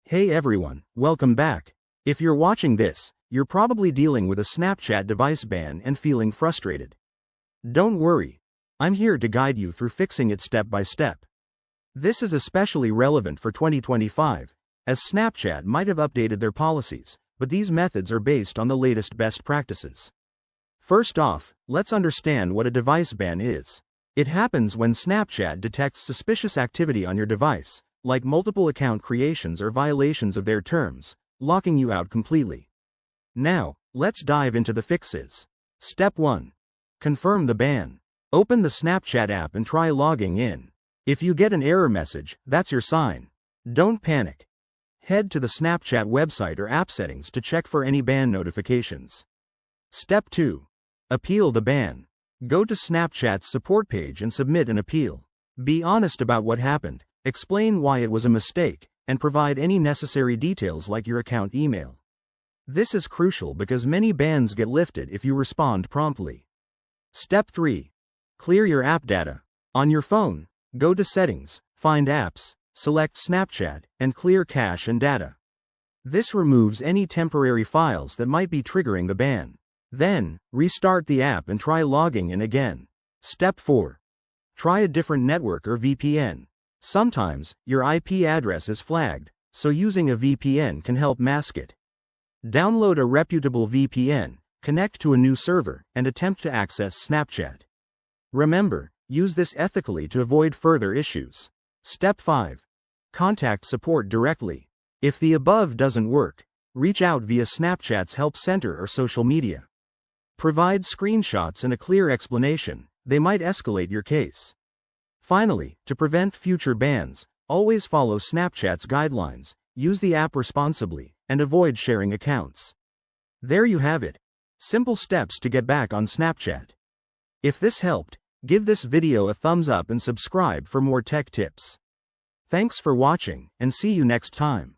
Hey everyone, welcome back. If you're watching this, you're probably dealing with a Snapchat device ban and feeling frustrated. Don't worry. I'm here to guide you through fixing it step by step. This is especially relevant for 2025, as Snapchat might have updated their policies, but these methods are based on the latest best practices. First off, let's understand what a device ban is. It happens when Snapchat detects suspicious activity on your device, like multiple account creations or violations of their terms, locking you out completely. Now, let's dive into the fixes. Step 1. Confirm the ban. Open the Snapchat app and try logging in. If you get an error message, that's your sign. Don't panic. Head to the Snapchat website or app settings to check for any ban notifications. Step 2. Appeal the ban. Go to Snapchat's support page and submit an appeal. Be honest about what happened, explain why it was a mistake, and provide any necessary details like your account email. This is crucial because many bans get lifted if you respond promptly. Step 3. Clear your app data. On your phone, go to Settings, find Apps, select Snapchat, and clear cache and data. This removes any temporary files that might be triggering the ban. Then, restart the app and try logging in again. Step 4. Try a different network or VPN. Sometimes, your IP address is flagged, so using a VPN can help mask it. Download a reputable VPN, connect to a new server, and attempt to access Snapchat. Remember, use this ethically to avoid further issues. Step 5. Contact support directly. If the above doesn't work, reach out via Snapchat's help center or social media. Provide screenshots and a clear explanation. They might escalate your case. Finally, to prevent future bans, always follow Snapchat's guidelines, use the app responsibly, and avoid sharing accounts. There you have it. Simple steps to get back on Snapchat. If this helped, give this video a thumbs up and subscribe for more tech tips. Thanks for watching, and see you next time.